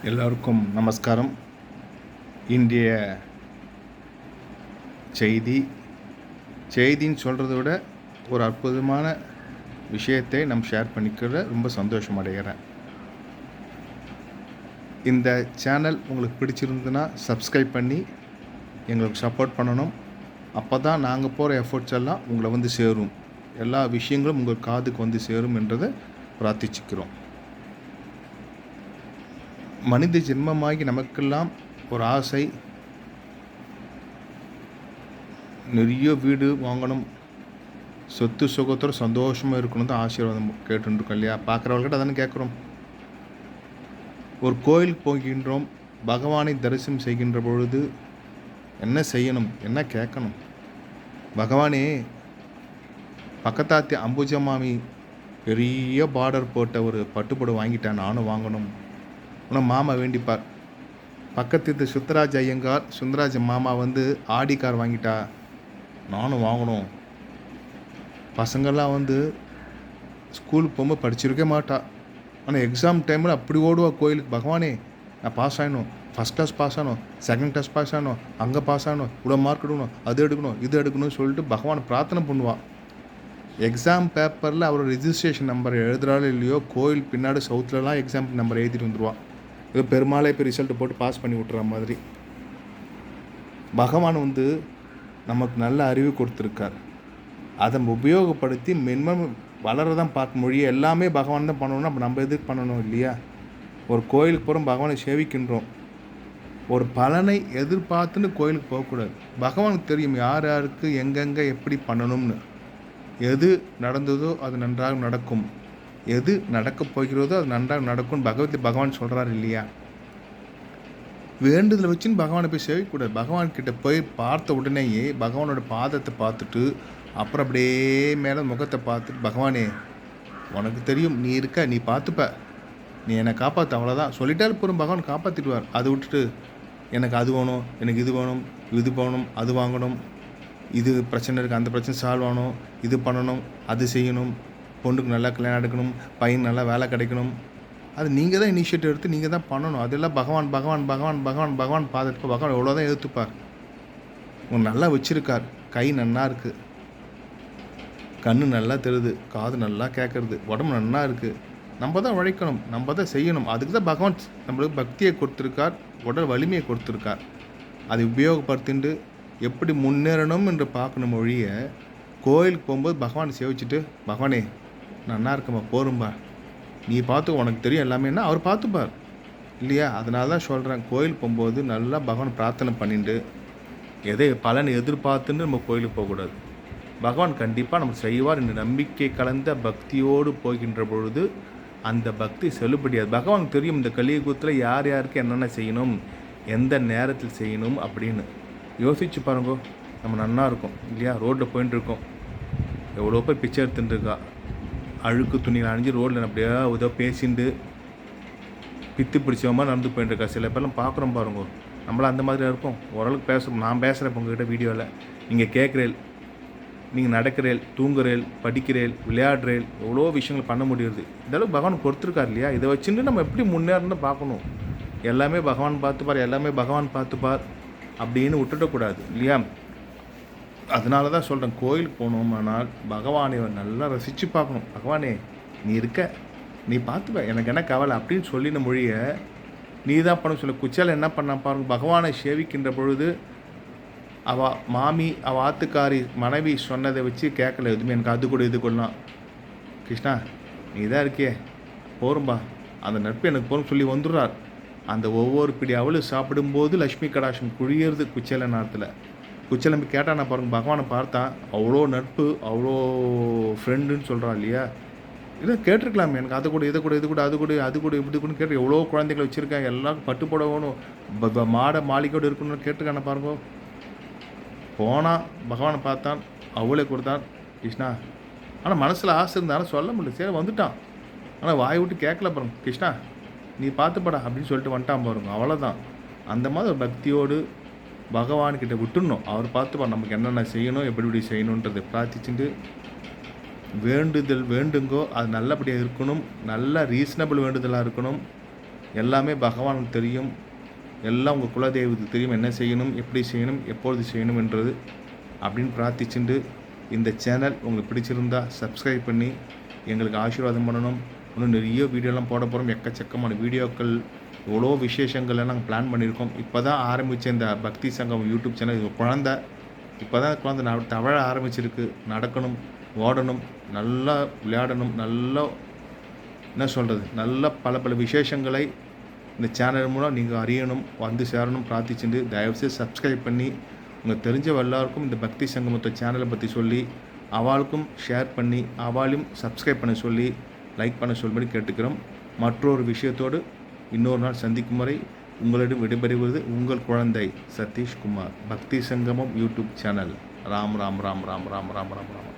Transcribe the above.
எல்லோருக்கும் நமஸ்காரம். இன்றைய செய்தின்னு சொல்கிறத விட ஒரு அற்புதமான விஷயத்தை நம்ம ஷேர் பண்ணிக்கிற ரொம்ப சந்தோஷம் அடைகிறேன். இந்த சேனல் உங்களுக்கு பிடிச்சிருந்துன்னா சப்ஸ்கிரைப் பண்ணி எங்களுக்கு சப்போர்ட் பண்ணணும். அப்போ தான் நாங்கள் போகிற எஃபர்ட்ஸ் எல்லாம் உங்களை வந்து சேரும், எல்லா விஷயங்களும் உங்கள் காதுக்கு வந்து சேரும் என்றதை பிரார்த்திச்சுக்கிறோம். மனித ஜென்மமாகி நமக்கெல்லாம் ஒரு ஆசை, நிறைய வீடு வாங்கணும், சொத்து சுகத்தோடு சந்தோஷமாக இருக்கணும் தான் ஆசீர்வாதம் கேட்டுருக்கோம் இல்லையா? பார்க்குறவங்கள்கிட்ட தானே கேட்குறோம். ஒரு கோயிலுக்கு போகின்றோம், பகவானை தரிசனம் செய்கின்ற பொழுது என்ன செய்யணும், என்ன கேட்கணும்? பகவானே, பக்கத்தாத்தி அம்புஜமாமி பெரிய பார்டர் போட்ட ஒரு பட்டுப்புடவை வாங்கிட்டேன், நானும் வாங்கணும். ஆனால் மாமா வேண்டிப்பார். பக்கத்து சுந்தராஜ் ஐயங்கார், சுந்தராஜ் மாமா வந்து ஆடி கார் வாங்கிட்டா, நானும் வாங்கணும். பசங்கள்லாம் வந்து ஸ்கூலுக்கு போகும்போது படிச்சிருக்கே மாட்டா, ஆனால் எக்ஸாம் டைமில் அப்படி ஓடுவா கோயிலுக்கு. பகவானே, நான் பாஸ் ஆகணும், ஃபஸ்ட் கிளாஸ் பாஸ் ஆகணும், செகண்ட் கிளாஸ் பாஸ் ஆகணும், அங்கே பாஸ் ஆகணும், இவ்வளோ மார்க் எடுக்கணும், அது எடுக்கணும், இது எடுக்கணும்னு சொல்லிட்டு பகவானை பிரார்த்தனை பண்ணுவாள். எக்ஸாம் பேப்பரில் அவர் ரிஜிஸ்ட்ரேஷன் நம்பர் எழுதுறாலும் இல்லையோ, கோயில் பின்னாடி சவுத்துலலாம் எக்ஸாம் நம்பர் எழுதிட்டு வந்துடுவாள். இது பெருமாளே இப்போ ரிசல்ட்டு போட்டு பாஸ் பண்ணி விட்டுற மாதிரி. பகவான் வந்து நமக்கு நல்ல அறிவு கொடுத்துருக்கார். அதை உபயோகப்படுத்தி மென்மம் வளரதான் பார்க்க மொழியை எல்லாமே பகவான் தான் பண்ணணும்னா அப்போ நம்ம எதுக்கு பண்ணணும் இல்லையா? ஒரு கோயிலுக்கு போகிறோம், பகவானை சேவிக்கின்றோம், ஒரு பலனை எதிர்பார்த்துன்னு கோயிலுக்கு போகக்கூடாது. பகவானுக்கு தெரியும் யார் யாருக்கு எங்கெங்கே எப்படி பண்ணணும்னு. எது நடந்ததோ அது நன்றாக நடக்கும், எது நடக்கப் போகிறதோ அது நன்றாக நடக்கும்னு பகவான் சொல்கிறார் இல்லையா? வேண்டுதலை வச்சுன்னு பகவானை போய் சேவிக்கூடாது. பகவான்கிட்ட போய் பார்த்த உடனேயே பகவானோட பாதத்தை பார்த்துட்டு அப்புறம் அப்படியே மேலே முகத்தை பார்த்துட்டு, பகவானே உனக்கு தெரியும், நீ இருக்க, நீ பார்த்துப்ப, நீ என்னை காப்பாற்ற, அவ்வளோதான் சொல்லிட்டாலும் போகிறோம். பகவான் காப்பாற்றிடுவார். அதை விட்டுட்டு எனக்கு அது வேணும், எனக்கு இது வேணும், இது போகணும், அது வாங்கணும், இது பிரச்சனை இருக்குது, அந்த பிரச்சனை சால்வ் ஆகணும், இது பண்ணணும், அது செய்யணும், பொண்ணுக்கு நல்லா கல்யாணம் எடுக்கணும், பையன் நல்லா வேலை கிடைக்கணும், அது நீங்கள் தான் இனிஷியேட்டிவ் எடுத்து நீங்கள் தான் பண்ணணும். அதெல்லாம் பகவான் பகவான் பகவான் பகவான் பகவான் பார்த்துட்டு பகவான் எவ்வளோதான் எதிர்த்துப்பார். உன் நல்லா வச்சுருக்கார், கை நன்னா இருக்குது, கண்ணு நல்லா தெரியுது, காது நல்லா கேட்குறது, உடம்பு நல்லா இருக்குது. நம்ம தான் உழைக்கணும், நம்ம தான் செய்யணும். அதுக்கு தான் பகவான் நம்மளுக்கு பக்தியை கொடுத்துருக்கார், உடல் வலிமையை கொடுத்துருக்கார். அதை உபயோகப்படுத்திட்டு எப்படி முன்னேறணும் என்று பார்க்கணும் மொழியை. கோயிலுக்கு போகும்போது பகவானை சேவிச்சுட்டு, பகவானே நல்லா இருக்குமா, போரும்பா, நீ பார்த்து, உனக்கு தெரியும் எல்லாமேன்னா அவர் பார்த்துப்பார் இல்லையா? அதனால தான் சொல்கிறேன், கோயில் போகும்போது நல்லா பகவான் பிரார்த்தனை பண்ணிட்டு எதை பலனை எதிர்பார்த்துன்னு நம்ம கோயிலுக்கு போகக்கூடாது. பகவான் கண்டிப்பாக நம்ம செய்வார் என்ற நம்பிக்கை கலந்த பக்தியோடு போகின்ற பொழுது அந்த பக்தி செல்லுபடியாது. பகவானுக்கு தெரியும் இந்த கலியுகத்தில் யார் யாருக்கு என்னென்ன செய்யணும், எந்த நேரத்தில் செய்யணும் அப்படின்னு. யோசிச்சு பாருங்கோ, நம்ம நன்னா இருக்கும் இல்லையா? ரோட்டில் போயிட்டு இருக்கோம், எவ்வளோ பேர் பிச்சை எடுத்துட்டுருக்கா, அழுக்கு துணியில் அணிஞ்சு ரோட்டில் அப்படியே ஏதோ பேசிட்டு பித்து பிடிச்ச மாதிரி நடந்து போயிட்டுருக்கா. சில பேர்லாம் பார்க்குறோம் பாருங்க, நம்மளாம் அந்த மாதிரி இருக்கும். ஓரளவுக்கு பேசுகிறோம், நான் பேசுகிறேன் உங்கள்கிட்ட வீடியோவில், நீங்கள் கேட்குறேன், நீங்கள் நடக்கிறேன், தூங்குறேன், படிக்கிறேன், விளையாடுறேன், எவ்வளோ விஷயங்கள் பண்ண முடியுது. இதெல்லாம் பகவான் கொடுத்துருக்கார் இல்லையா? இதை வச்சுட்டு நம்ம எப்படி முன்னேறணும்னு பார்க்கணும். எல்லாமே பகவான் பார்த்துப்பார், எல்லாமே பகவான் பார்த்துப்பார் அப்படின்னு விட்டுடக்கூடாது இல்லையா? அதனால தான் சொல்கிறேன், கோயிலுக்கு போகணுமானால் பகவானை நல்லா ரசித்து பார்க்கணும். பகவானே நீ இருக்க, நீ பார்த்துப்ப, எனக்கு என்ன கவலை அப்படின்னு சொல்லின மொழியை நீ தான் பண்ண சொல்ல. குச்சல் என்ன பண்ண பாருங்க, பகவானை சேவிக்கின்ற பொழுது மாமி ஆத்துக்காரி மனைவி சொன்னதை வச்சு கேட்கல எதுவுமே, எனக்கு அது கூட இது கொள்ளலாம், கிருஷ்ணா நீ தான் இருக்கியே போரும்பா, அந்த நட்பு எனக்கு போகணும்னு சொல்லி வந்துடுறார். அந்த ஒவ்வொரு பிடி அவளு சாப்பிடும்போது லக்ஷ்மி கடாட்சம் குழியிறது குச்சல நேரத்தில். குச்சலம்பி கேட்டால் நான் பாருங்கள், பகவானை பார்த்தா அவ்வளோ நட்பு, அவ்வளோ ஃப்ரெண்டுன்னு சொல்கிறான் இல்லையா? இதை கேட்டிருக்கலாமே, எனக்கு அதை கூட இதை கூட இது கூட அது கூட அது கூட இப்படி கூட கேட்டு, எவ்வளோ குழந்தைகளை வச்சுருக்கேன், எல்லாருக்கும் பட்டு போடணும், மாடை மாளிகையோடு இருக்கணும்னு கேட்டிருக்கான பாருங்க. போனால் பகவானை பார்த்தான், அவளே கொடுத்தான், கிருஷ்ணா. ஆனால் மனசில் ஆசை இருந்தாலும் சொல்ல முடியல, சரி வந்துட்டான், ஆனால் வாய் விட்டு கேட்கல பாருங்க, கிருஷ்ணா நீ பார்த்துப்படா அப்படின்னு சொல்லிட்டு வந்துட்டான் பாருங்க. அவ்வளோதான். அந்த மாதிரி ஒரு பக்தியோடு பகவான்கிட்ட விட்டுடணும், அவர் பார்த்துப்பா நமக்கு என்னென்ன செய்யணும், எப்படி செய்யணுன்றதை பிரார்த்திச்சுட்டு வேண்டுதல் வேண்டுங்கோ, அது நல்லபடியாக இருக்கணும், நல்ல ரீசனபிள் வேண்டுதலாக இருக்கணும். எல்லாமே பகவானுக்கு தெரியும். எல்லாம் உங்கள் குலதெய்வத்துக்கு தெரியும், என்ன செய்யணும், எப்படி செய்யணும், எப்பொழுது செய்யணும் என்றது அப்படின்னு பிரார்த்திச்சுட்டு, இந்த சேனல் உங்களுக்கு பிடிச்சிருந்தா சப்ஸ்கிரைப் பண்ணி எங்களுக்கு ஆசீர்வாதம் பண்ணணும். இன்னும் நிறைய வீடியோலாம் போட போகிறோம். எக்கச்சக்கமான வீடியோக்கள், எவ்வளோ விஷேஷங்கள்லாம் நாங்கள் பிளான் பண்ணியிருக்கோம். இப்போ தான் ஆரம்பித்த இந்த பக்தி சங்கம் யூடியூப் சேனல், இது குழந்தை இப்போ தான் குழந்தை தவழ ஆரம்பிச்சிருக்கு. நடக்கணும், ஓடணும், நல்லா விளையாடணும், நல்லா என்ன சொல்கிறது, நல்ல பல பல விசேஷங்களை இந்த சேனல் மூலம் நீங்கள் அறியணும், வந்து சேரணும் பிரார்த்திச்சுட்டு தயவுசெய்து சப்ஸ்கிரைப் பண்ணி உங்கள் தெரிஞ்ச எல்லாருக்கும் இந்த பக்தி சங்கமத்தை சேனலை பற்றி சொல்லி அவளுக்கும் ஷேர் பண்ணி அவளையும் சப்ஸ்கிரைப் பண்ண சொல்லி லைக் பண்ண சொல்லும்படி கேட்டுக்கிறோம். மற்றொரு விஷயத்தோடு இன்னொரு நாள் சந்திக்கும் வரை உங்களிடம் விடைபெறுவது உங்கள் குழந்தை சதீஷ்குமார். பக்தி சங்கமம் யூடியூப் சேனல். ராம் ராம் ராம் ராம் ராம் ராம் ராம் ராம்.